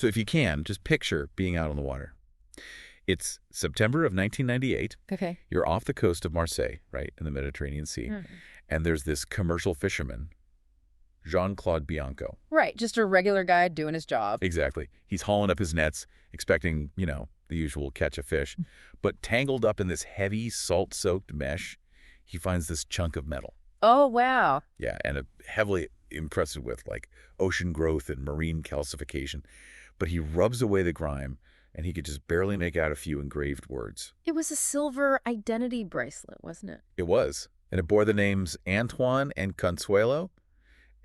So if you can, just picture being out on the water. It's September of 1998. Okay. You're off the coast of Marseille, right, in the Mediterranean Sea. And there's this commercial fisherman, Jean-Claude Bianco. Right, just a regular guy doing his job. Exactly. He's hauling up his nets, expecting, the usual catch of fish. But tangled up in this heavy, salt-soaked mesh, he finds this chunk of metal. Oh, wow. Yeah, and heavily impressive with, ocean growth and marine calcification. But he rubs away the grime, and he could just barely make out a few engraved words. It was a silver identity bracelet, wasn't it? It was. And it bore the names Antoine and Consuelo,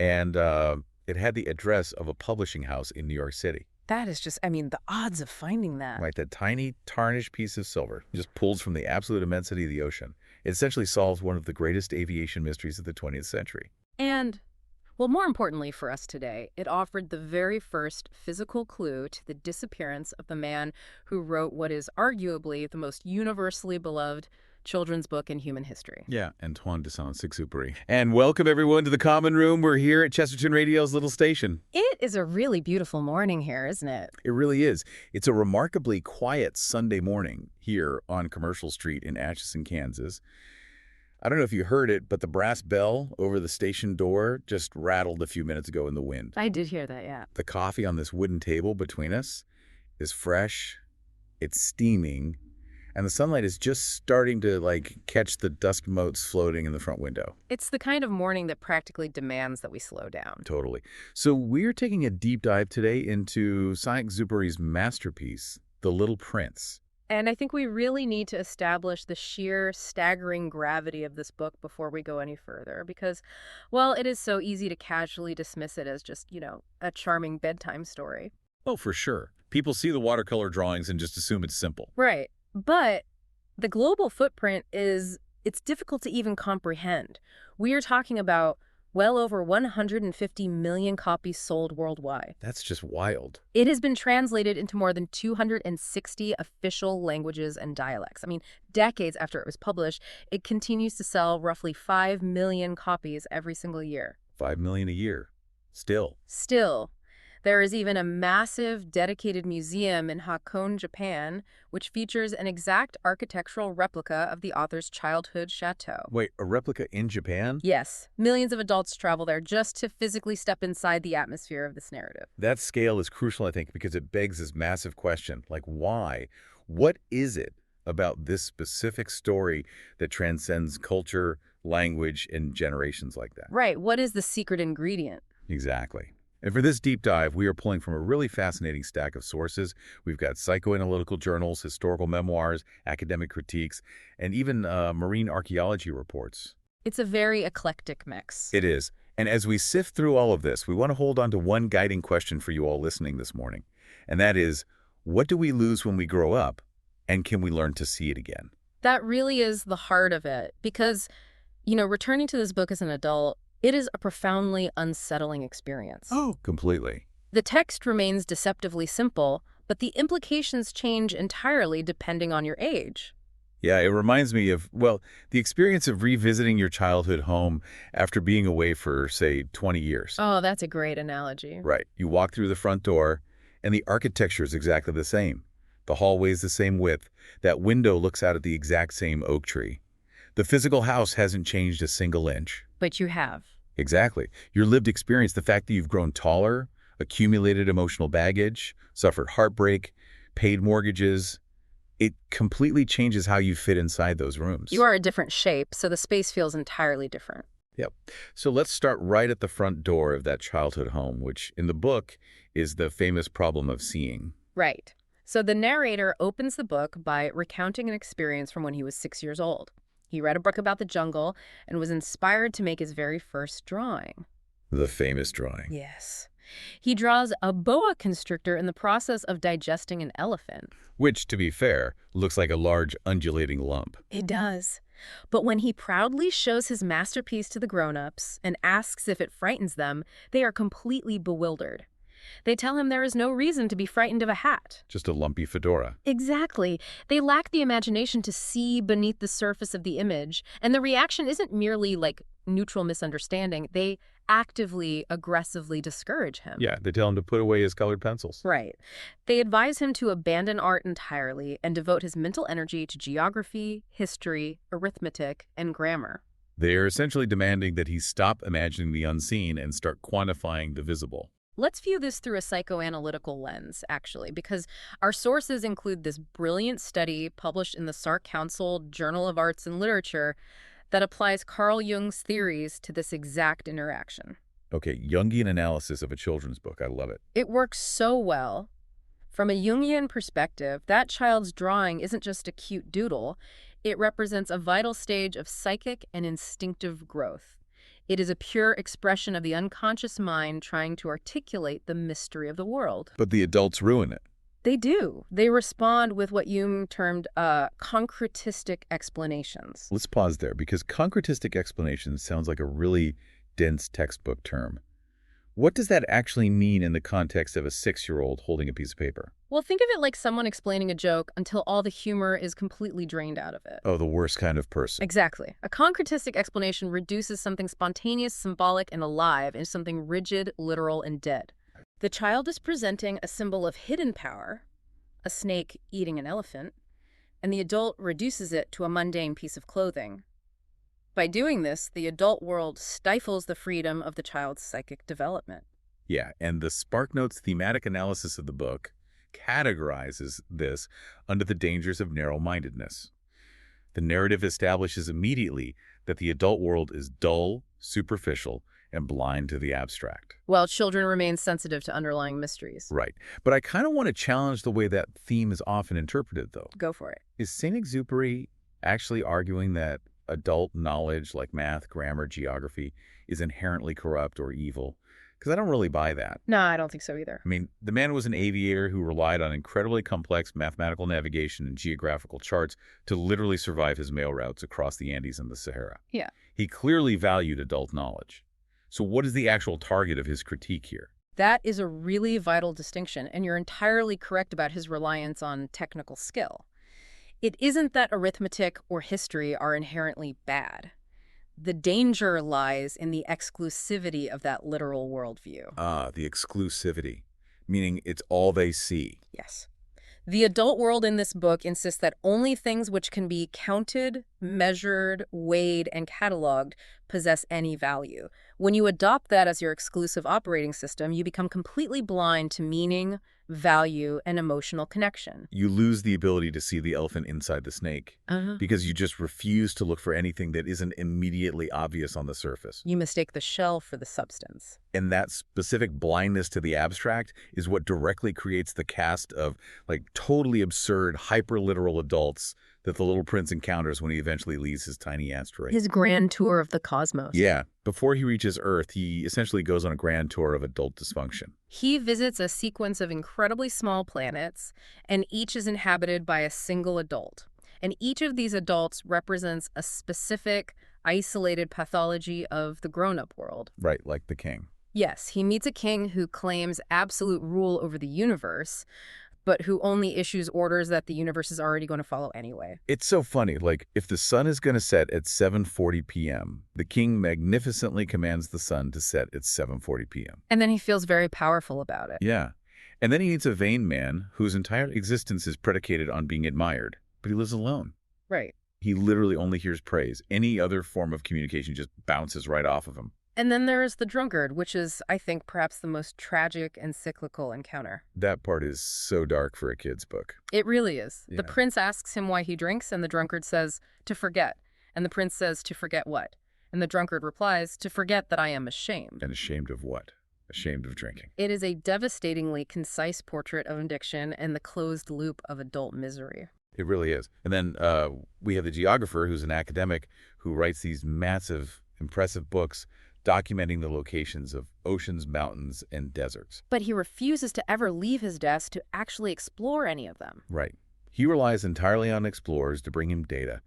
and it had the address of a publishing house in New York City. That is just, the odds of finding that. Right, that tiny, tarnished piece of silver just pulls from the absolute immensity of the ocean. It essentially solves one of the greatest aviation mysteries of the 20th century. And, well, more importantly for us today, it offered the very first physical clue to the disappearance of the man who wrote what is arguably the most universally beloved children's book in human history. Yeah, Antoine de Saint-Exupéry. And welcome, everyone, to the Common Room. We're here at Chesterton Radio's little station. It is a really beautiful morning here, isn't it? It really is. It's a remarkably quiet Sunday morning here on Commercial Street in Atchison, Kansas. I don't know if you heard it, but the brass bell over the station door just rattled a few minutes ago in the wind. I did hear that, yeah. The coffee on this wooden table between us is fresh, it's steaming, and the sunlight is just starting to, catch the dust motes floating in the front window. It's the kind of morning that practically demands that we slow down. Totally. So we're taking a deep dive today into Saint-Exupéry's masterpiece, The Little Prince. And I think we really need to establish the sheer, staggering gravity of this book before we go any further. Because, well, it is so easy to casually dismiss it as just, a charming bedtime story. Oh, for sure. People see the watercolor drawings and just assume it's simple. Right. But the global footprint it's difficult to even comprehend. We are talking about well over 150 million copies sold worldwide. That's just wild. It has been translated into more than 260 official languages and dialects. Decades after it was published, it continues to sell roughly 5 million copies every single year. 5 million a year. Still. There is even a massive dedicated museum in Hakone, Japan, which features an exact architectural replica of the author's childhood chateau. Wait, a replica in Japan? Yes. Millions of adults travel there just to physically step inside the atmosphere of this narrative. That scale is crucial, I think, because it begs this massive question, why? What is it about this specific story that transcends culture, language, and generations like that? Right. What is the secret ingredient? Exactly. And for this deep dive, we are pulling from a really fascinating stack of sources. We've got psychoanalytical journals, historical memoirs, academic critiques, and even marine archaeology reports. It's a very eclectic mix. It is. And as we sift through all of this, we want to hold on to one guiding question for you all listening this morning. And that is, what do we lose when we grow up? And can we learn to see it again? That really is the heart of it. Because, returning to this book as an adult, it is a profoundly unsettling experience. Oh, completely. The text remains deceptively simple, but the implications change entirely depending on your age. Yeah, it reminds me of, the experience of revisiting your childhood home after being away for, say, 20 years. Oh, that's a great analogy. Right. You walk through the front door, and the architecture is exactly the same. The hallway's the same width. That window looks out at the exact same oak tree. The physical house hasn't changed a single inch. But you have. Exactly. Your lived experience, the fact that you've grown taller, accumulated emotional baggage, suffered heartbreak, paid mortgages, it completely changes how you fit inside those rooms. You are a different shape, so the space feels entirely different. Yep. So let's start right at the front door of that childhood home, which in the book is the famous problem of seeing. Right. So the narrator opens the book by recounting an experience from when he was 6 years old. He read a book about the jungle and was inspired to make his very first drawing. The famous drawing. Yes. He draws a boa constrictor in the process of digesting an elephant. Which, to be fair, looks like a large undulating lump. It does. But when he proudly shows his masterpiece to the grown-ups and asks if it frightens them, they are completely bewildered. They tell him there is no reason to be frightened of a hat. Just a lumpy fedora. Exactly. They lack the imagination to see beneath the surface of the image, and the reaction isn't merely like neutral misunderstanding. They actively, aggressively discourage him. Yeah, they tell him to put away his colored pencils. Right. They advise him to abandon art entirely and devote his mental energy to geography, history, arithmetic, and grammar. They are essentially demanding that he stop imagining the unseen and start quantifying the visible. Let's view this through a psychoanalytical lens, actually, because our sources include this brilliant study published in the Sark Council Journal of Arts and Literature that applies Carl Jung's theories to this exact interaction. Okay, Jungian analysis of a children's book. I love it. It works so well. From a Jungian perspective, that child's drawing isn't just a cute doodle. It represents a vital stage of psychic and instinctive growth. It is a pure expression of the unconscious mind trying to articulate the mystery of the world. But the adults ruin it. They do. They respond with what Jung termed concretistic explanations. Let's pause there, because concretistic explanation sounds like a really dense textbook term. What does that actually mean in the context of a 6-year-old holding a piece of paper? Well, think of it like someone explaining a joke until all the humor is completely drained out of it. Oh, the worst kind of person. Exactly. A concretistic explanation reduces something spontaneous, symbolic, and alive into something rigid, literal, and dead. The child is presenting a symbol of hidden power, a snake eating an elephant, and the adult reduces it to a mundane piece of clothing. By doing this, the adult world stifles the freedom of the child's psychic development. Yeah, and the SparkNotes thematic analysis of the book categorizes this under the dangers of narrow-mindedness. The narrative establishes immediately that the adult world is dull, superficial, and blind to the abstract. While children remain sensitive to underlying mysteries. Right. But I kind of want to challenge the way that theme is often interpreted, though. Go for it. Is Saint-Exupéry actually arguing that adult knowledge like math, grammar, geography is inherently corrupt or evil? Because I don't really buy that. No, I don't think so either. I mean, the man was an aviator who relied on incredibly complex mathematical navigation and geographical charts to literally survive his mail routes across the Andes and the Sahara. Yeah. He clearly valued adult knowledge. So what is the actual target of his critique here? That is a really vital distinction, and you're entirely correct about his reliance on technical skill. It isn't that arithmetic or history are inherently bad. The danger lies in the exclusivity of that literal worldview. Ah, the exclusivity, meaning it's all they see. Yes. The adult world in this book insists that only things which can be counted, measured, weighed, and cataloged possess any value. When you adopt that as your exclusive operating system, you become completely blind to meaning, value, and emotional connection. You lose the ability to see the elephant inside the snake because you just refuse to look for anything that isn't immediately obvious on the surface. You mistake the shell for the substance. And that specific blindness to the abstract is what directly creates the cast of totally absurd, hyper-literal adults that the little prince encounters when he eventually leaves his tiny asteroid. His grand tour of the cosmos. Yeah. Before he reaches Earth, he essentially goes on a grand tour of adult dysfunction. He visits a sequence of incredibly small planets, and each is inhabited by a single adult. And each of these adults represents a specific, isolated pathology of the grown-up world. Right, like the king. Yes, he meets a king who claims absolute rule over the universe, but who only issues orders that the universe is already going to follow anyway. It's so funny. If the sun is going to set at 7:40 p.m., the king magnificently commands the sun to set at 7:40 p.m. And then he feels very powerful about it. Yeah. And then he meets a vain man whose entire existence is predicated on being admired, but he lives alone. Right. He literally only hears praise. Any other form of communication just bounces right off of him. And then there is the drunkard, which is, I think, perhaps the most tragic and cyclical encounter. That part is so dark for a kid's book. It really is. Yeah. The prince asks him why he drinks, and the drunkard says, to forget. And the prince says, to forget what? And the drunkard replies, to forget that I am ashamed. And ashamed of what? Ashamed of drinking. It is a devastatingly concise portrait of addiction and the closed loop of adult misery. It really is. And then we have the geographer, who's an academic, who writes these massive, impressive books documenting the locations of oceans, mountains, and deserts. But he refuses to ever leave his desk to actually explore any of them. Right. He relies entirely on explorers to bring him data,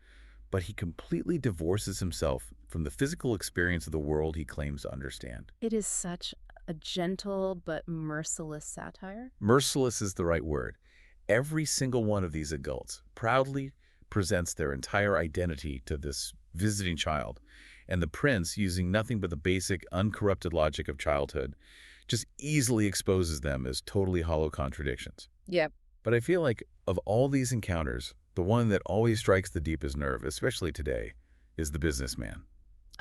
but he completely divorces himself from the physical experience of the world he claims to understand. It is such a gentle but merciless satire? Merciless is the right word. Every single one of these adults proudly presents their entire identity to this visiting child, and the prince, using nothing but the basic, uncorrupted logic of childhood, just easily exposes them as totally hollow contradictions. Yep. But I feel like of all these encounters, the one that always strikes the deepest nerve, especially today, is the businessman.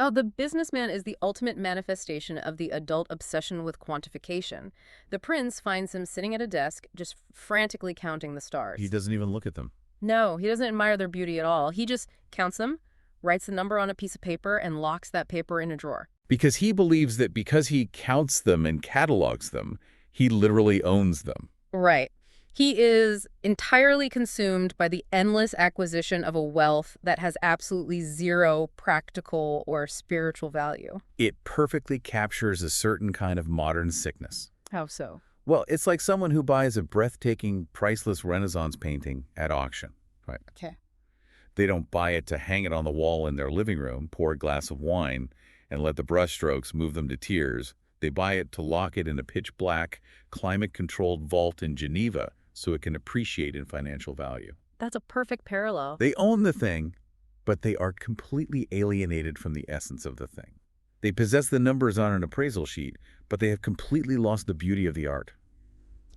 Oh, the businessman is the ultimate manifestation of the adult obsession with quantification. The prince finds him sitting at a desk, just frantically counting the stars. He doesn't even look at them. No, he doesn't admire their beauty at all. He just counts them, writes the number on a piece of paper, and locks that paper in a drawer. Because he believes that because he counts them and catalogs them, he literally owns them. Right. He is entirely consumed by the endless acquisition of a wealth that has absolutely zero practical or spiritual value. It perfectly captures a certain kind of modern sickness. How so? Well, it's like someone who buys a breathtaking, priceless Renaissance painting at auction. Right. Okay. They don't buy it to hang it on the wall in their living room, pour a glass of wine, and let the brushstrokes move them to tears. They buy it to lock it in a pitch-black, climate-controlled vault in Geneva so it can appreciate in financial value. That's a perfect parallel. They own the thing, but they are completely alienated from the essence of the thing. They possess the numbers on an appraisal sheet, but they have completely lost the beauty of the art.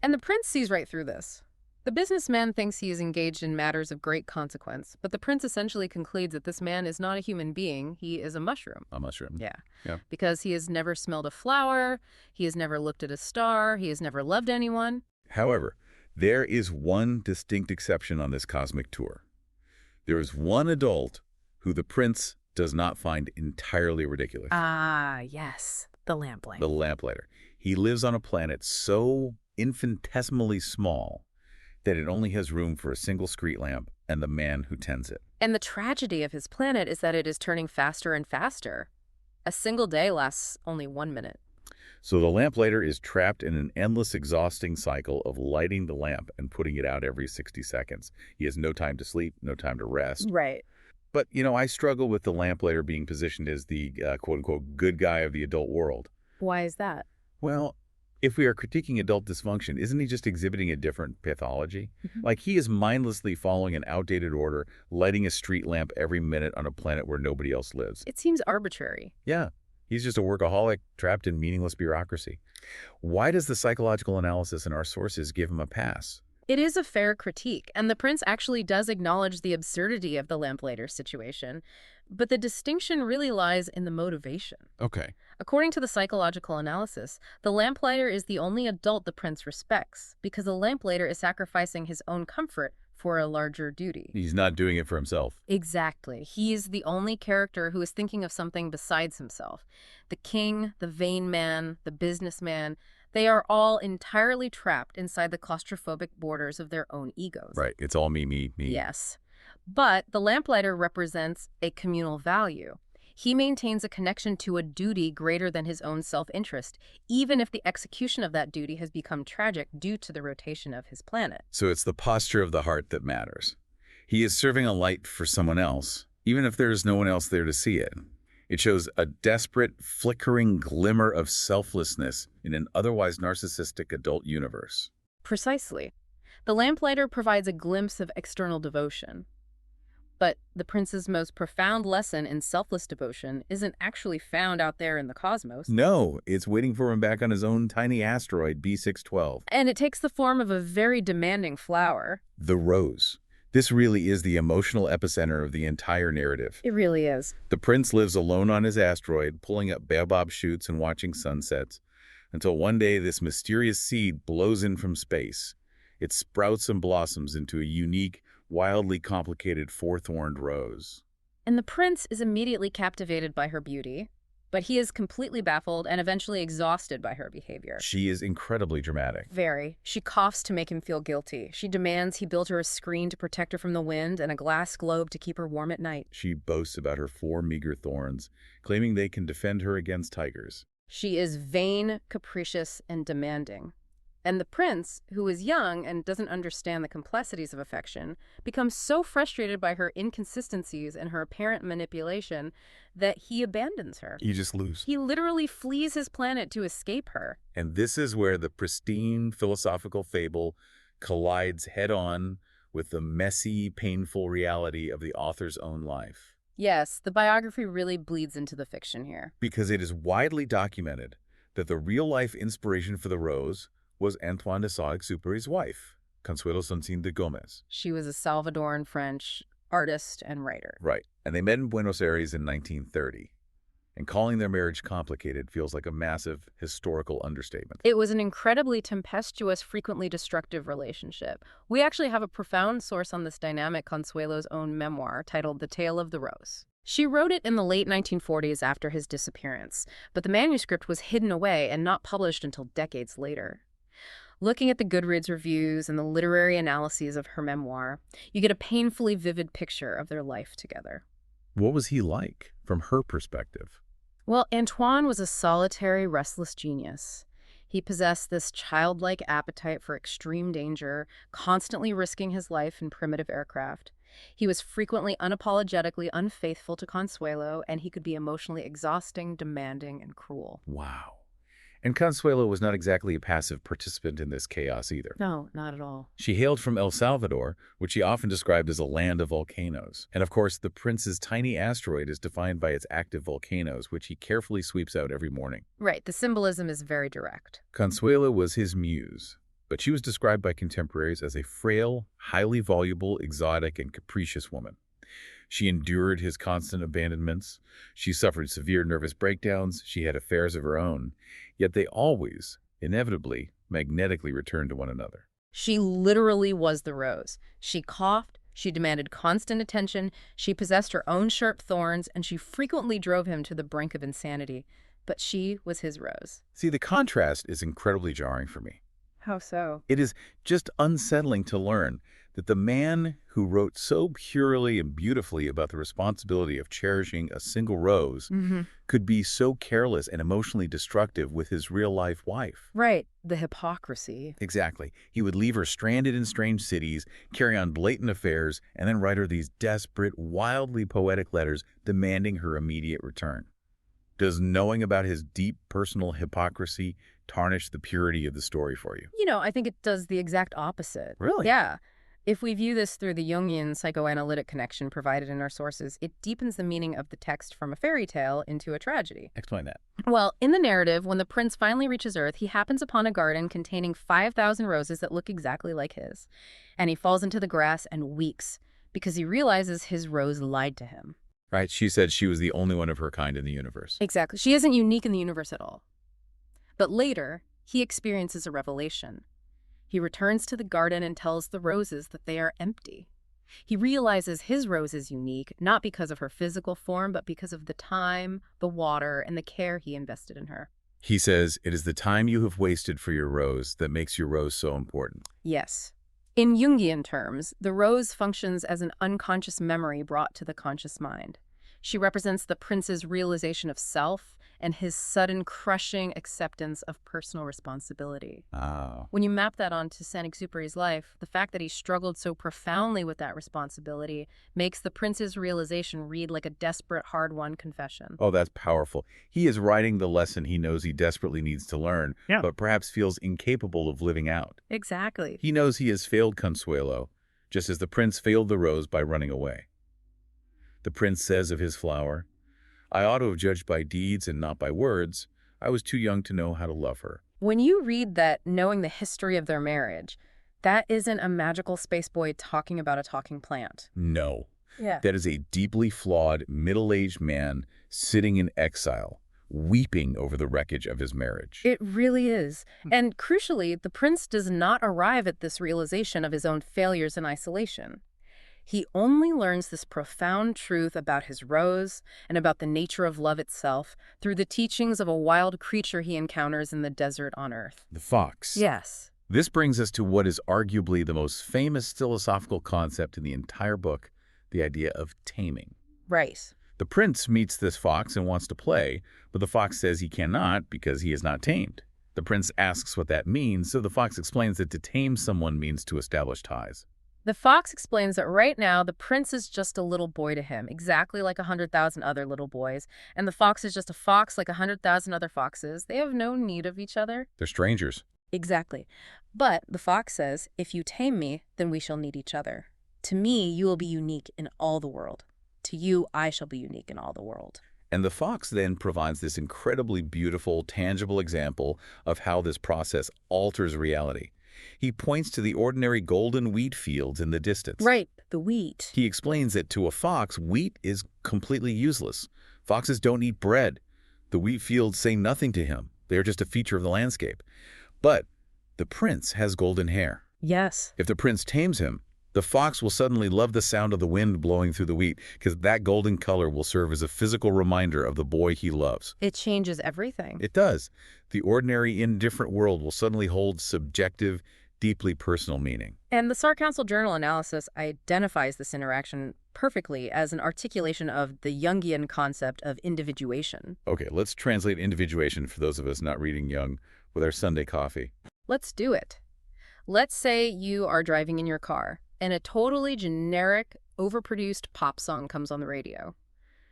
And the prince sees right through this. The businessman thinks he is engaged in matters of great consequence, but the prince essentially concludes that this man is not a human being, he is a mushroom. A mushroom. Yeah. Because he has never smelled a flower, he has never looked at a star, he has never loved anyone. However, there is one distinct exception on this cosmic tour. There is one adult who the prince does not find entirely ridiculous. Ah, yes. The lamplighter. The lamplighter. He lives on a planet so infinitesimally small that it only has room for a single street lamp and the man who tends it. And the tragedy of his planet is that it is turning faster and faster. A single day lasts only 1 minute. So the lamplighter is trapped in an endless, exhausting cycle of lighting the lamp and putting it out every 60 seconds. He has no time to sleep, no time to rest. Right. But, I struggle with the lamplighter being positioned as the quote-unquote good guy of the adult world. Why is that? Well, if we are critiquing adult dysfunction, isn't he just exhibiting a different pathology? Like he is mindlessly following an outdated order, lighting a street lamp every minute on a planet where nobody else lives. It seems arbitrary. Yeah, he's just a workaholic trapped in meaningless bureaucracy. Why does the psychological analysis in our sources give him a pass? It is a fair critique, and the prince actually does acknowledge the absurdity of the lamplighter situation, but the distinction really lies in the motivation. Okay. According to the psychological analysis, the lamplighter is the only adult the prince respects, because the lamplighter is sacrificing his own comfort for a larger duty. He's not doing it for himself. Exactly. He is the only character who is thinking of something besides himself. The king, the vain man, the businessman, they are all entirely trapped inside the claustrophobic borders of their own egos. Right. It's all me, me, me. Yes. But the lamplighter represents a communal value. He maintains a connection to a duty greater than his own self-interest, even if the execution of that duty has become tragic due to the rotation of his planet. So it's the posture of the heart that matters. He is serving a light for someone else, even if there is no one else there to see it. It shows a desperate, flickering glimmer of selflessness in an otherwise narcissistic adult universe. Precisely. The lamplighter provides a glimpse of external devotion. But the prince's most profound lesson in selfless devotion isn't actually found out there in the cosmos. No, it's waiting for him back on his own tiny asteroid, B612. And it takes the form of a very demanding flower. The rose. This really is the emotional epicenter of the entire narrative. It really is. The prince lives alone on his asteroid, pulling up baobab shoots and watching sunsets, until one day this mysterious seed blows in from space. It sprouts and blossoms into a unique, wildly complicated four-thorned rose. And the prince is immediately captivated by her beauty, but he is completely baffled and eventually exhausted by her behavior. She is incredibly dramatic. Very. She coughs to make him feel guilty. She demands he build her a screen to protect her from the wind and a glass globe to keep her warm at night. She boasts about her 4 meager thorns, claiming they can defend her against tigers. She is vain, capricious, and demanding. And the prince, who is young and doesn't understand the complexities of affection, becomes so frustrated by her inconsistencies and her apparent manipulation that he abandons her. You just lose. He literally flees his planet to escape her. And this is where the pristine philosophical fable collides head-on with the messy, painful reality of the author's own life. Yes, the biography really bleeds into the fiction here. Because it is widely documented that the real-life inspiration for the rose was Antoine de Saint-Exupéry's wife, Consuelo Soncin de Gomez. She was a Salvadoran French artist and writer. Right. And they met in Buenos Aires in 1930. And calling their marriage complicated feels like a massive historical understatement. It was an incredibly tempestuous, frequently destructive relationship. We actually have a profound source on this dynamic, Consuelo's own memoir, titled The Tale of the Rose. She wrote it in the late 1940s after his disappearance, but the manuscript was hidden away and not published until decades later. Looking at the Goodreads reviews and the literary analyses of her memoir, you get a painfully vivid picture of their life together. What was he like, from her perspective? Well, Antoine was a solitary, restless genius. He possessed this childlike appetite for extreme danger, constantly risking his life in primitive aircraft. He was frequently unapologetically unfaithful to Consuelo, and he could be emotionally exhausting, demanding, and cruel. Wow. And Consuelo was not exactly a passive participant in this chaos either. No, not at all. She hailed from El Salvador, which she often described as a land of volcanoes. And of course, the prince's tiny asteroid is defined by its active volcanoes, which he carefully sweeps out every morning. Right, the symbolism is very direct. Consuelo was his muse, but she was described by contemporaries as a frail, highly voluble, exotic, and capricious woman. She endured his constant abandonments. She suffered severe nervous breakdowns. She had affairs of her own. Yet they always, inevitably, magnetically returned to one another. She literally was the rose. She coughed, she demanded constant attention, she possessed her own sharp thorns, and she frequently drove him to the brink of insanity. But she was his rose. See, the contrast is incredibly jarring for me. How so? It is just unsettling to learn that the man who wrote so purely and beautifully about the responsibility of cherishing a single rose could be so careless and emotionally destructive with his real-life wife. Right, the hypocrisy. Exactly. He would leave her stranded in strange cities, carry on blatant affairs, and then write her these desperate, wildly poetic letters demanding her immediate return. Does knowing about his deep personal hypocrisy tarnish the purity of the story for you? You know, I think it does the exact opposite. Really? Yeah. If we view this through the Jungian psychoanalytic connection provided in our sources, it deepens the meaning of the text from a fairy tale into a tragedy. Explain that. Well, in the narrative, when the prince finally reaches Earth, he happens upon a garden containing 5,000 roses that look exactly like his. And he falls into the grass and weeps because he realizes his rose lied to him. Right, she said she was the only one of her kind in the universe. Exactly. She isn't unique in the universe at all. But later, he experiences a revelation. He returns to the garden and tells the roses that they are empty. He realizes his rose is unique, not because of her physical form, but because of the time, the water, and the care he invested in her. He says, "It is the time you have wasted for your rose that makes your rose so important." Yes. In Jungian terms, the rose functions as an unconscious memory brought to the conscious mind. She represents the prince's realization of self and his sudden crushing acceptance of personal responsibility. Oh. When you map that onto Saint-Exupéry's life, the fact that he struggled so profoundly with that responsibility makes the prince's realization read like a desperate, hard-won confession. Oh, that's powerful. He is writing the lesson he knows he desperately needs to learn, but perhaps feels incapable of living out. Exactly. He knows he has failed Consuelo, just as the prince failed the rose by running away. The prince says of his flower, "I ought to have judged by deeds and not by words. I was too young to know how to love her." When you read that, knowing the history of their marriage, that isn't a magical space boy talking about a talking plant. No. Yeah. That is a deeply flawed, middle-aged man sitting in exile, weeping over the wreckage of his marriage. It really is. And crucially, the prince does not arrive at this realization of his own failures in isolation. He only learns this profound truth about his rose and about the nature of love itself through the teachings of a wild creature he encounters in the desert on Earth. The fox. Yes. This brings us to what is arguably the most famous philosophical concept in the entire book, the idea of taming. Right. The prince meets this fox and wants to play, but the fox says he cannot because he is not tamed. The prince asks what that means, so the fox explains that to tame someone means to establish ties. The fox explains that right now the prince is just a little boy to him, exactly like 100,000 other little boys, and the fox is just a fox like 100,000 other foxes. They have no need of each other. They're strangers. Exactly. But the fox says, if you tame me, then we shall need each other. To me, you will be unique in all the world. To you, I shall be unique in all the world. And the fox then provides this incredibly beautiful, tangible example of how this process alters reality. He points to the ordinary golden wheat fields in the distance. Right, the wheat. He explains that to a fox, wheat is completely useless. Foxes don't eat bread. The wheat fields say nothing to him. They are just a feature of the landscape. But the prince has golden hair. Yes. If the prince tames him, the fox will suddenly love the sound of the wind blowing through the wheat because that golden color will serve as a physical reminder of the boy he loves. It changes everything. It does. The ordinary, indifferent world will suddenly hold subjective, deeply personal meaning. And the SAR Council Journal analysis identifies this interaction perfectly as an articulation of the Jungian concept of individuation. Okay, let's translate individuation for those of us not reading Jung with our Sunday coffee. Let's do it. Let's say you are driving in your car and a totally generic, overproduced pop song comes on the radio.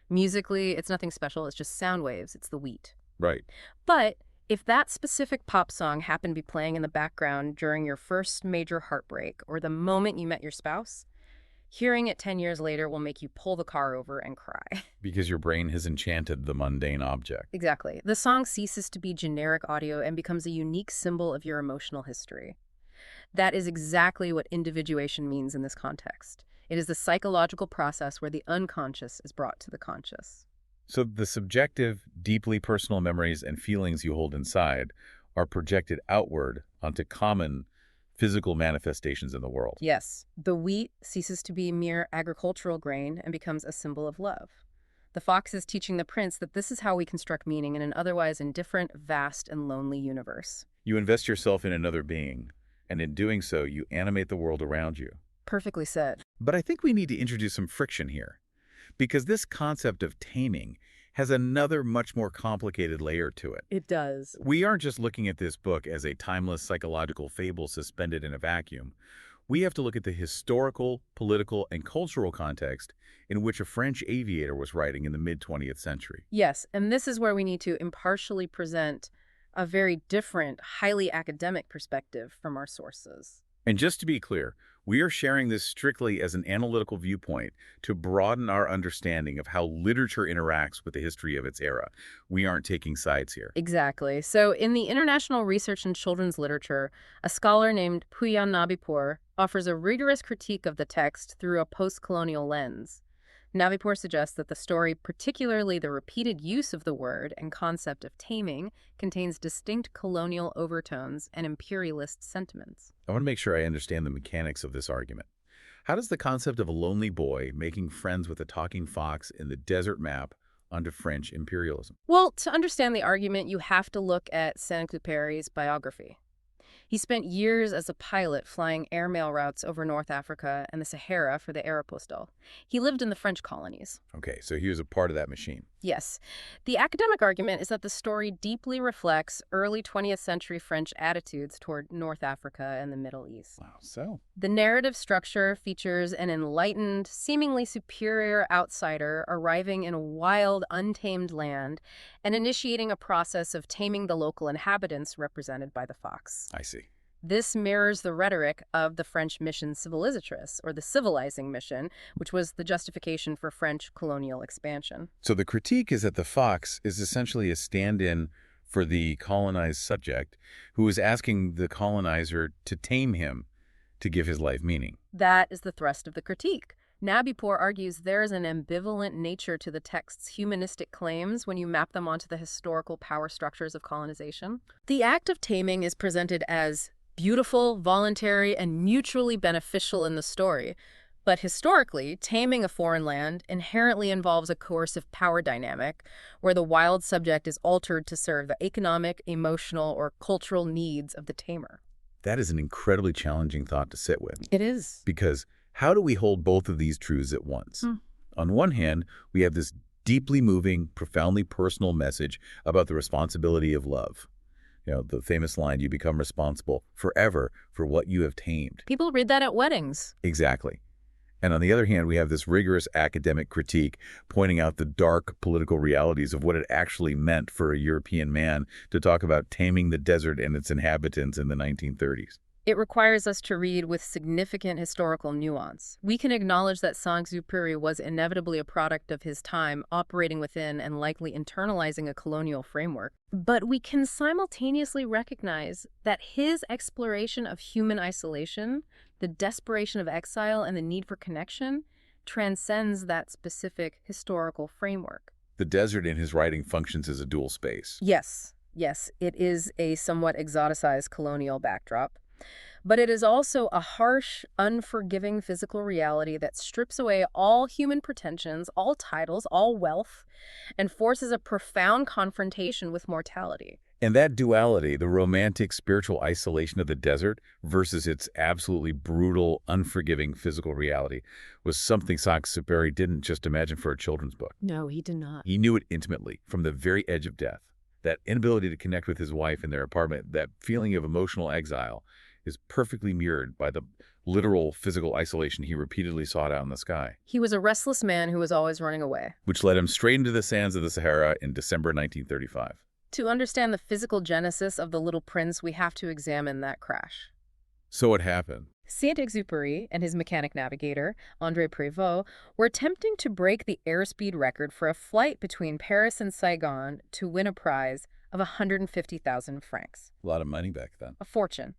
Musically, it's nothing special. It's just sound waves. It's the wheat. Right. But if that specific pop song happened to be playing in the background during your first major heartbreak or the moment you met your spouse, hearing it 10 years later will make you pull the car over and cry. Because your brain has enchanted the mundane object. Exactly. The song ceases to be generic audio and becomes a unique symbol of your emotional history. That is exactly what individuation means in this context. It is the psychological process where the unconscious is brought to the conscious. So the subjective, deeply personal memories and feelings you hold inside are projected outward onto common physical manifestations in the world. Yes, the wheat ceases to be mere agricultural grain and becomes a symbol of love. The fox is teaching the prince that this is how we construct meaning in an otherwise indifferent, vast, and lonely universe. You invest yourself in another being, and in doing so, you animate the world around you. Perfectly said. But I think we need to introduce some friction here, because this concept of taming has another much more complicated layer to it. It does. We aren't just looking at this book as a timeless psychological fable suspended in a vacuum. We have to look at the historical, political, and cultural context in which a French aviator was writing in the mid-20th century. Yes, and this is where we need to impartially present a very different, highly academic perspective from our sources. And just to be clear, we are sharing this strictly as an analytical viewpoint to broaden our understanding of how literature interacts with the history of its era. We aren't taking sides here. Exactly. So in the International Research in Children's Literature, a scholar named Puyan Nabipour offers a rigorous critique of the text through a post-colonial lens. Nabipour suggests that the story, particularly the repeated use of the word and concept of taming, contains distinct colonial overtones and imperialist sentiments. I want to make sure I understand the mechanics of this argument. How does the concept of a lonely boy making friends with a talking fox in the desert map onto French imperialism? Well, to understand the argument, you have to look at Saint-Exupéry's biography. He spent years as a pilot flying airmail routes over North Africa and the Sahara for the Aéropostale. He lived in the French colonies. Okay, so he was a part of that machine. Yes. The academic argument is that the story deeply reflects early 20th century French attitudes toward North Africa and the Middle East. Wow, so? The narrative structure features an enlightened, seemingly superior outsider arriving in a wild, untamed land and initiating a process of taming the local inhabitants represented by the fox. I see. This mirrors the rhetoric of the French mission civilisatrice, or the civilizing mission, which was the justification for French colonial expansion. So the critique is that the fox is essentially a stand-in for the colonized subject who is asking the colonizer to tame him to give his life meaning. That is the thrust of the critique. Nabipour argues there is an ambivalent nature to the text's humanistic claims when you map them onto the historical power structures of colonization. The act of taming is presented as beautiful, voluntary, and mutually beneficial in the story. But historically, taming a foreign land inherently involves a coercive power dynamic where the wild subject is altered to serve the economic, emotional, or cultural needs of the tamer. That is an incredibly challenging thought to sit with. It is. Because how do we hold both of these truths at once? On one hand, we have this deeply moving, profoundly personal message about the responsibility of love. The famous line, you become responsible forever for what you have tamed. People read that at weddings. Exactly. And on the other hand, we have this rigorous academic critique pointing out the dark political realities of what it actually meant for a European man to talk about taming the desert and its inhabitants in the 1930s. It requires us to read with significant historical nuance. We can acknowledge that Saint-Exupéry was inevitably a product of his time, operating within and likely internalizing a colonial framework. But we can simultaneously recognize that his exploration of human isolation, the desperation of exile, and the need for connection transcends that specific historical framework. The desert in his writing functions as a dual space. Yes, it is a somewhat exoticized colonial backdrop. But it is also a harsh, unforgiving physical reality that strips away all human pretensions, all titles, all wealth, and forces a profound confrontation with mortality. And that duality, the romantic spiritual isolation of the desert versus its absolutely brutal, unforgiving physical reality, was something Saint-Exupéry didn't just imagine for a children's book. No, he did not. He knew it intimately, from the very edge of death. That inability to connect with his wife in their apartment, that feeling of emotional exile, is perfectly mirrored by the literal physical isolation he repeatedly sought out in the sky. He was a restless man who was always running away. Which led him straight into the sands of the Sahara in December 1935. To understand the physical genesis of The Little Prince, we have to examine that crash. So what happened? Saint-Exupéry and his mechanic navigator, André Prévost, were attempting to break the airspeed record for a flight between Paris and Saigon to win a prize of 150,000 francs. A lot of money back then. A fortune.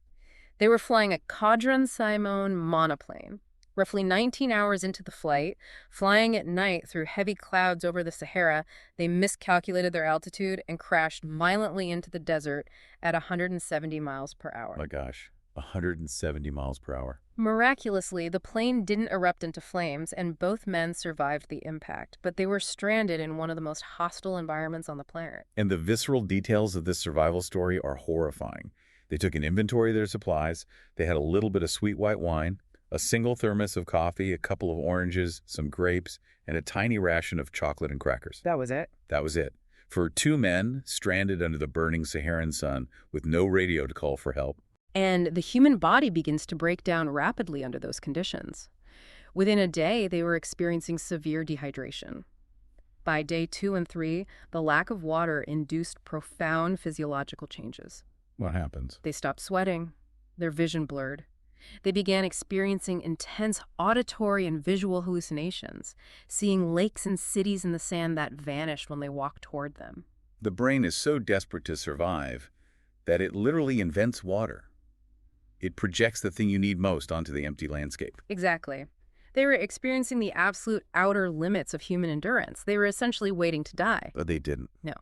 They were flying a Caudron Simon monoplane. Roughly 19 hours into the flight, flying at night through heavy clouds over the Sahara, they miscalculated their altitude and crashed violently into the desert at 170 miles per hour. My gosh, 170 miles per hour. Miraculously, the plane didn't erupt into flames, and both men survived the impact, but they were stranded in one of the most hostile environments on the planet. And the visceral details of this survival story are horrifying. They took an inventory of their supplies. They had a little bit of sweet white wine, a single thermos of coffee, a couple of oranges, some grapes, and a tiny ration of chocolate and crackers. That was it? That was it. For two men stranded under the burning Saharan sun with no radio to call for help. And the human body begins to break down rapidly under those conditions. Within a day, they were experiencing severe dehydration. By day 2 and 3, the lack of water induced profound physiological changes. What happens? They stopped sweating. Their vision blurred. They began experiencing intense auditory and visual hallucinations, seeing lakes and cities in the sand that vanished when they walked toward them. The brain is so desperate to survive that it literally invents water. It projects the thing you need most onto the empty landscape. Exactly. They were experiencing the absolute outer limits of human endurance. They were essentially waiting to die. But they didn't. No.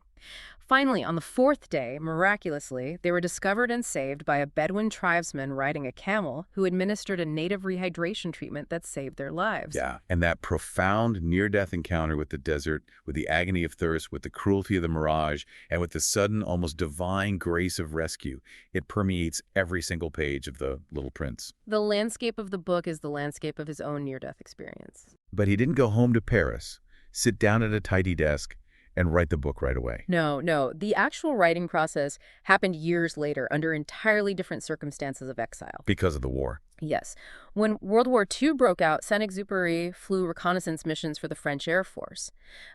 Finally, on the 4th day, miraculously, they were discovered and saved by a Bedouin tribesman riding a camel who administered a native rehydration treatment that saved their lives. Yeah, and that profound near-death encounter with the desert, with the agony of thirst, with the cruelty of the mirage, and with the sudden, almost divine grace of rescue, it permeates every single page of The Little Prince. The landscape of the book is the landscape of his own near-death experience. But he didn't go home to Paris, sit down at a tidy desk, and write the book right away. No. The actual writing process happened years later under entirely different circumstances of exile. Because of the war. Yes. When World War II broke out, Saint-Exupéry flew reconnaissance missions for the French Air Force.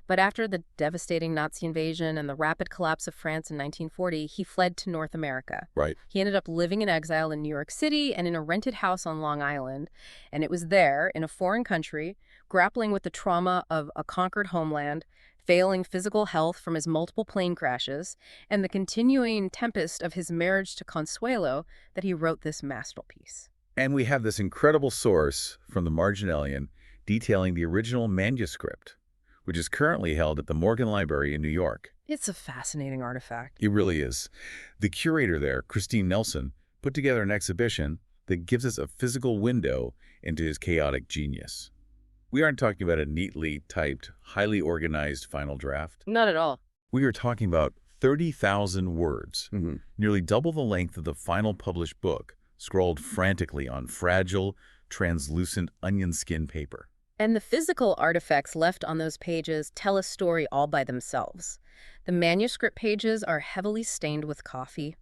But after the devastating Nazi invasion and the rapid collapse of France in 1940, he fled to North America. Right. He ended up living in exile in New York City and in a rented house on Long Island. And it was there, in a foreign country, grappling with the trauma of a conquered homeland, failing physical health from his multiple plane crashes, and the continuing tempest of his marriage to Consuelo, that he wrote this masterpiece. And we have this incredible source from the Marginalian detailing the original manuscript, which is currently held at the Morgan Library in New York. It's a fascinating artifact. It really is. The curator there, Christine Nelson, put together an exhibition that gives us a physical window into his chaotic genius. We aren't talking about a neatly typed, highly organized final draft. Not at all. We are talking about 30,000 words, nearly double the length of the final published book, scrawled frantically on fragile, translucent onion skin paper. And the physical artifacts left on those pages tell a story all by themselves. The manuscript pages are heavily stained with coffee.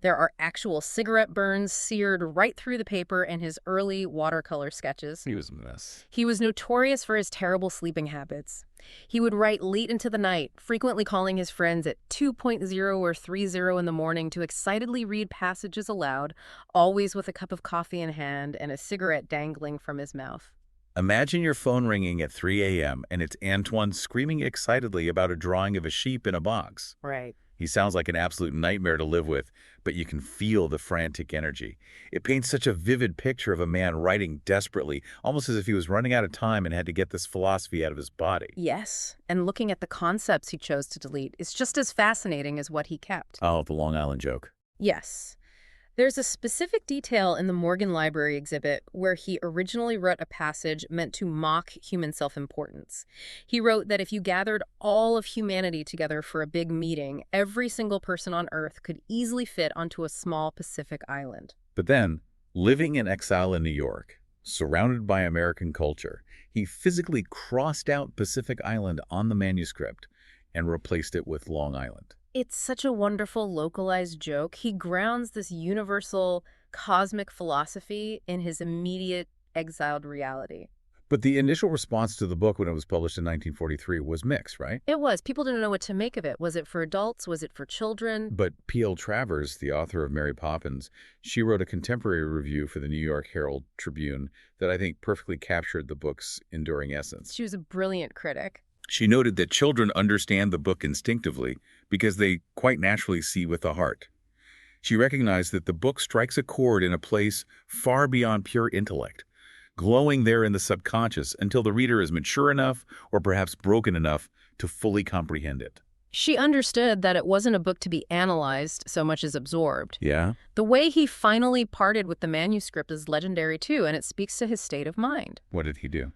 There are actual cigarette burns seared right through the paper in his early watercolor sketches. He was a mess. He was notorious for his terrible sleeping habits. He would write late into the night, frequently calling his friends at 2:0 or 3:0 in the morning to excitedly read passages aloud, always with a cup of coffee in hand and a cigarette dangling from his mouth. Imagine your phone ringing at 3 a.m. and it's Antoine screaming excitedly about a drawing of a sheep in a box. Right. He sounds like an absolute nightmare to live with, but you can feel the frantic energy. It paints such a vivid picture of a man writing desperately, almost as if he was running out of time and had to get this philosophy out of his body. Yes, and looking at the concepts he chose to delete is just as fascinating as what he kept. Oh, the Long Island joke. Yes. There's a specific detail in the Morgan Library exhibit where he originally wrote a passage meant to mock human self-importance. He wrote that if you gathered all of humanity together for a big meeting, every single person on Earth could easily fit onto a small Pacific island. But then, living in exile in New York, surrounded by American culture, he physically crossed out Pacific Island on the manuscript and replaced it with Long Island. It's such a wonderful localized joke. He grounds this universal cosmic philosophy in his immediate exiled reality. But the initial response to the book when it was published in 1943 was mixed, right? It was. People didn't know what to make of it. Was it for adults? Was it for children? But P.L. Travers, the author of Mary Poppins, she wrote a contemporary review for the New York Herald Tribune that I think perfectly captured the book's enduring essence. She was a brilliant critic. She noted that children understand the book instinctively because they quite naturally see with the heart. She recognized that the book strikes a chord in a place far beyond pure intellect, glowing there in the subconscious until the reader is mature enough or perhaps broken enough to fully comprehend it. She understood that it wasn't a book to be analyzed so much as absorbed. Yeah? The way he finally parted with the manuscript is legendary too, and it speaks to his state of mind. What did he do?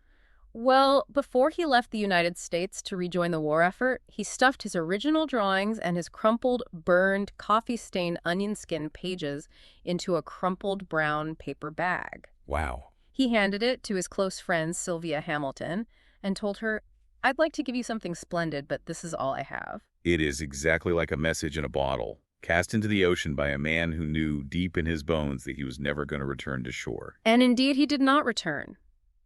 Well, before he left the United States to rejoin the war effort, he stuffed his original drawings and his crumpled, burned, coffee-stained onion skin pages into a crumpled brown paper bag. Wow. He handed it to his close friend, Sylvia Hamilton, and told her, "I'd like to give you something splendid, but this is all I have." It is exactly like a message in a bottle, cast into the ocean by a man who knew deep in his bones that he was never going to return to shore. And indeed, he did not return.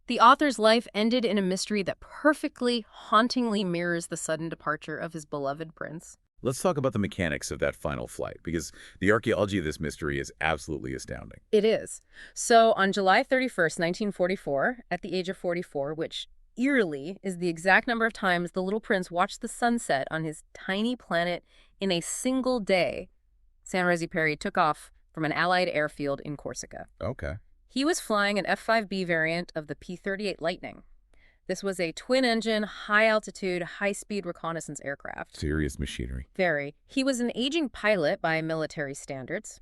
The author's life ended in a mystery that perfectly, hauntingly mirrors the sudden departure of his beloved prince. Let's talk about the mechanics of that final flight, because the archaeology of this mystery is absolutely astounding. It is. So on July 31st, 1944, at the age of 44, which eerily is the exact number of times the little prince watched the sunset on his tiny planet in a single day, Saint-Exupéry took off from an Allied airfield in Corsica. Okay. He was flying an F-5B variant of the P-38 Lightning. This was a twin-engine, high-altitude, high-speed reconnaissance aircraft. Serious machinery. Very. He was an aging pilot by military standards.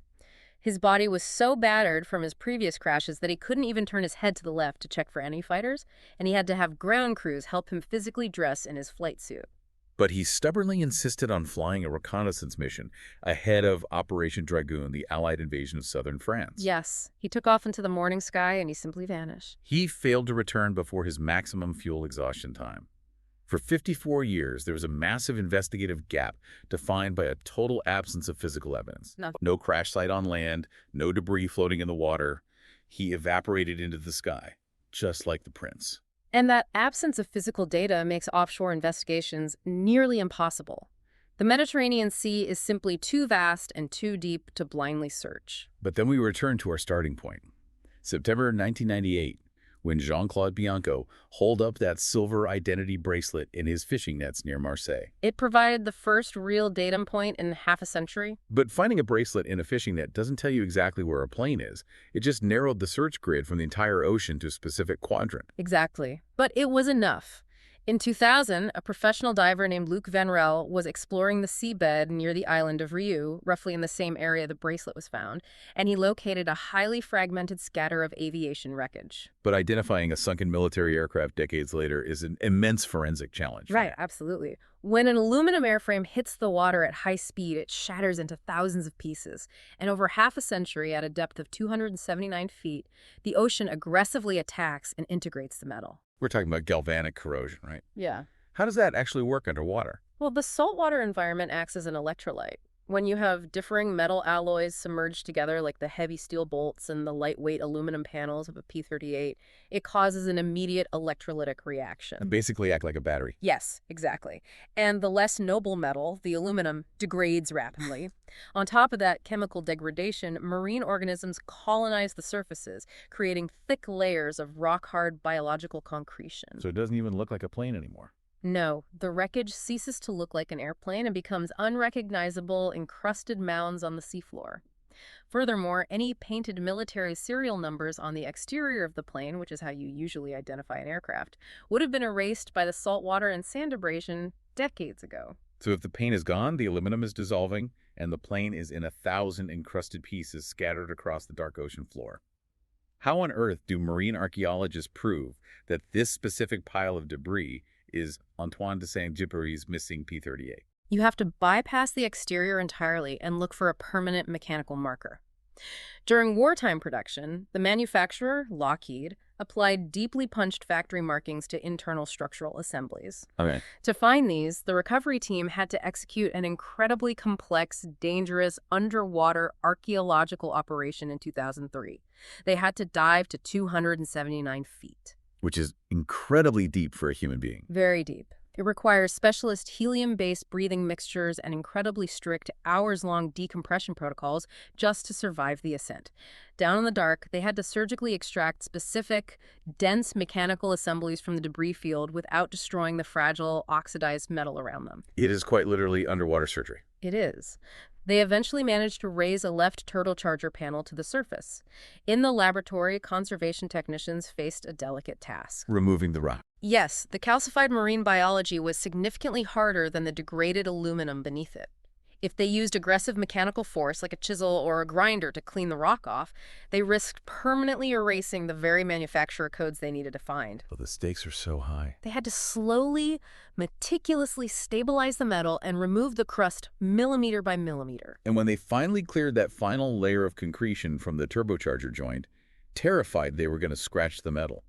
His body was so battered from his previous crashes that he couldn't even turn his head to the left to check for any fighters, and he had to have ground crews help him physically dress in his flight suit. But he stubbornly insisted on flying a reconnaissance mission ahead of Operation Dragoon, the Allied invasion of southern France. Yes, he took off into the morning sky and he simply vanished. He failed to return before his maximum fuel exhaustion time. For 54 years, there was a massive investigative gap defined by a total absence of physical evidence. No crash site on land, no debris floating in the water. He evaporated into the sky, just like the prince. And that absence of physical data makes offshore investigations nearly impossible. The Mediterranean Sea is simply too vast and too deep to blindly search. But then we return to our starting point. September 1998, when Jean-Claude Bianco holed up that silver identity bracelet in his fishing nets near Marseille. It provided the first real datum point in half a century. But finding a bracelet in a fishing net doesn't tell you exactly where a plane is. It just narrowed the search grid from the entire ocean to a specific quadrant. Exactly. But it was enough. In 2000, a professional diver named Luc Van Rel was exploring the seabed near the island of Riu, roughly in the same area the bracelet was found, and he located a highly fragmented scatter of aviation wreckage. But identifying a sunken military aircraft decades later is an immense forensic challenge. Right, absolutely. When an aluminum airframe hits the water at high speed, it shatters into thousands of pieces. And over half a century, at a depth of 279 feet, the ocean aggressively attacks and integrates the metal. We're talking about galvanic corrosion, right? Yeah. How does that actually work underwater? Well, the saltwater environment acts as an electrolyte. When you have differing metal alloys submerged together, like the heavy steel bolts and the lightweight aluminum panels of a P-38, it causes an immediate electrolytic reaction. Basically act like a battery. Yes, exactly. And the less noble metal, the aluminum, degrades rapidly. On top of that chemical degradation, marine organisms colonize the surfaces, creating thick layers of rock-hard biological concretion. So it doesn't even look like a plane anymore. No, the wreckage ceases to look like an airplane and becomes unrecognizable, encrusted mounds on the seafloor. Furthermore, any painted military serial numbers on the exterior of the plane, which is how you usually identify an aircraft, would have been erased by the saltwater and sand abrasion decades ago. So if the paint is gone, the aluminum is dissolving, and the plane is in 1,000 encrusted pieces scattered across the dark ocean floor. How on earth do marine archaeologists prove that this specific pile of debris is Antoine de Saint-Exupéry's missing P-38? You have to bypass the exterior entirely and look for a permanent mechanical marker. During wartime production, the manufacturer, Lockheed, applied deeply punched factory markings to internal structural assemblies. Okay. To find these, the recovery team had to execute an incredibly complex, dangerous, underwater archaeological operation in 2003. They had to dive to 279 feet. Which is incredibly deep for a human being. Very deep. It requires specialist helium-based breathing mixtures and incredibly strict hours-long decompression protocols just to survive the ascent. Down in the dark, they had to surgically extract specific, dense mechanical assemblies from the debris field without destroying the fragile, oxidized metal around them. It is quite literally underwater surgery. It is. They eventually managed to raise a left turbocharger panel to the surface. In the laboratory, conservation technicians faced a delicate task. Removing the rock. Yes, the calcified marine biology was significantly harder than the degraded aluminum beneath it. If they used aggressive mechanical force, like a chisel or a grinder, to clean the rock off, they risked permanently erasing the very manufacturer codes they needed to find. Well, the stakes are so high. They had to slowly, meticulously stabilize the metal and remove the crust millimeter by millimeter. And when they finally cleared that final layer of concretion from the turbocharger joint, terrified they were going to scratch the metal.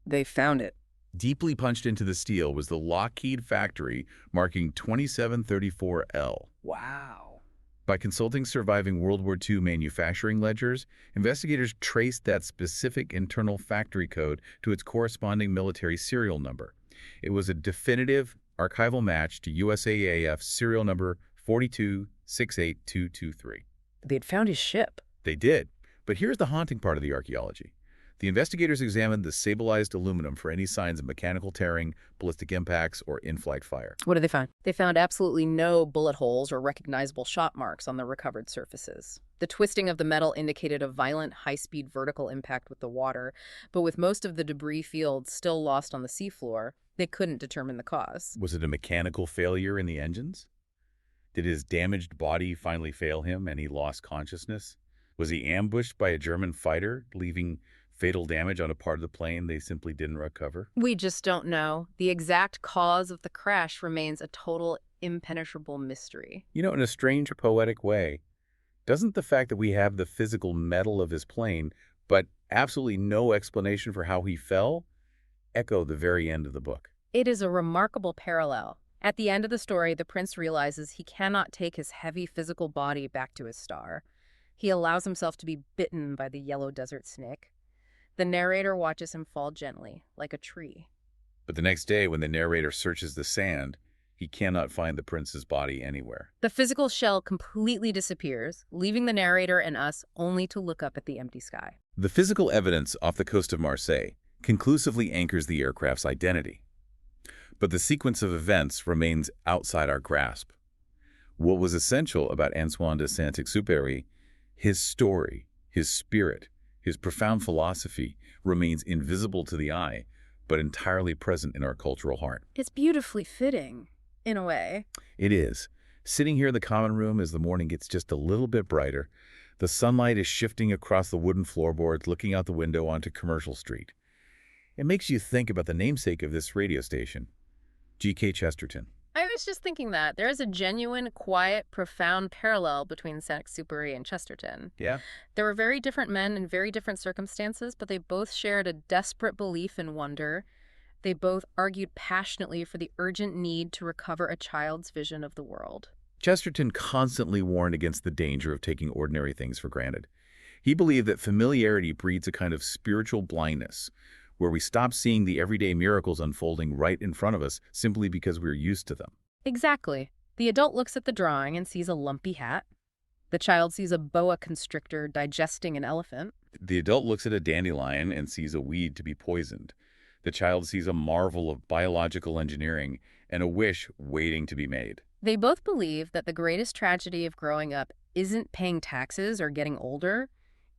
They found it. Deeply punched into the steel was the Lockheed factory marking 2734L. Wow. By consulting surviving World War II manufacturing ledgers, investigators traced that specific internal factory code to its corresponding military serial number. It was a definitive archival match to USAAF serial number 4268223. They'd found his ship. They did. But here's the haunting part of the archaeology. The investigators examined the stabilized aluminum for any signs of mechanical tearing, ballistic impacts, or in-flight fire. What did they find? They found absolutely no bullet holes or recognizable shot marks on the recovered surfaces. The twisting of the metal indicated a violent, high-speed vertical impact with the water, but with most of the debris field still lost on the seafloor, they couldn't determine the cause. Was it a mechanical failure in the engines? Did his damaged body finally fail him and he lost consciousness? Was he ambushed by a German fighter, leaving fatal damage on a part of the plane they simply didn't recover? We just don't know. The exact cause of the crash remains a total impenetrable mystery. You know, in a strange poetic way, doesn't the fact that we have the physical metal of his plane, but absolutely no explanation for how he fell, echo the very end of the book? It is a remarkable parallel. At the end of the story, the prince realizes he cannot take his heavy physical body back to his star. He allows himself to be bitten by the yellow desert snake. The narrator watches him fall gently, like a tree. But the next day, when the narrator searches the sand, he cannot find the prince's body anywhere. The physical shell completely disappears, leaving the narrator and us only to look up at the empty sky. The physical evidence off the coast of Marseille conclusively anchors the aircraft's identity. But the sequence of events remains outside our grasp. What was essential about Antoine de Saint-Exupéry, his story, his spirit, his profound philosophy, remains invisible to the eye, but entirely present in our cultural heart. It's beautifully fitting, in a way. It is. Sitting here in the common room as the morning gets just a little bit brighter, the sunlight is shifting across the wooden floorboards, looking out the window onto Commercial Street. It makes you think about the namesake of this radio station, G.K. Chesterton. I was just thinking that. There is a genuine, quiet, profound parallel between Saint-Exupéry and Chesterton. Yeah? There were very different men in very different circumstances, but they both shared a desperate belief in wonder. They both argued passionately for the urgent need to recover a child's vision of the world. Chesterton constantly warned against the danger of taking ordinary things for granted. He believed that familiarity breeds a kind of spiritual blindness, where we stop seeing the everyday miracles unfolding right in front of us simply because we're used to them. Exactly. The adult looks at the drawing and sees a lumpy hat. The child sees a boa constrictor digesting an elephant. The adult looks at a dandelion and sees a weed to be poisoned. The child sees a marvel of biological engineering and a wish waiting to be made. They both believe that the greatest tragedy of growing up isn't paying taxes or getting older.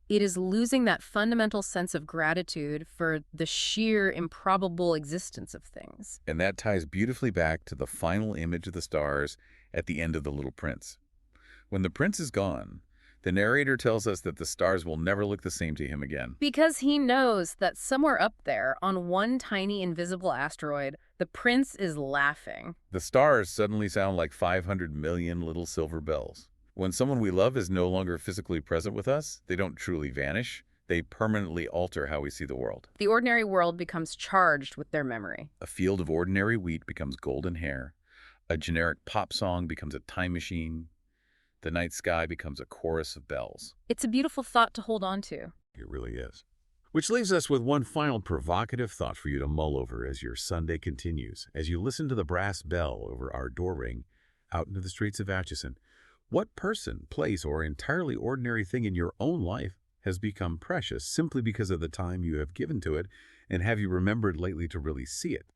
It is losing that fundamental sense of gratitude for the sheer improbable existence of things. And that ties beautifully back to the final image of the stars at the end of The Little Prince. When the prince is gone, the narrator tells us that the stars will never look the same to him again. Because he knows that somewhere up there, on one tiny invisible asteroid, the prince is laughing. The stars suddenly sound like 500 million little silver bells. When someone we love is no longer physically present with us, they don't truly vanish. They permanently alter how we see the world. The ordinary world becomes charged with their memory. A field of ordinary wheat becomes golden hair. A generic pop song becomes a time machine. The night sky becomes a chorus of bells. It's a beautiful thought to hold on to. It really is. Which leaves us with one final provocative thought for you to mull over as your Sunday continues. As you listen to the brass bell over our door ring out into the streets of Atchison, what person, place, or entirely ordinary thing in your own life has become precious simply because of the time you have given to it, and have you remembered lately to really see it?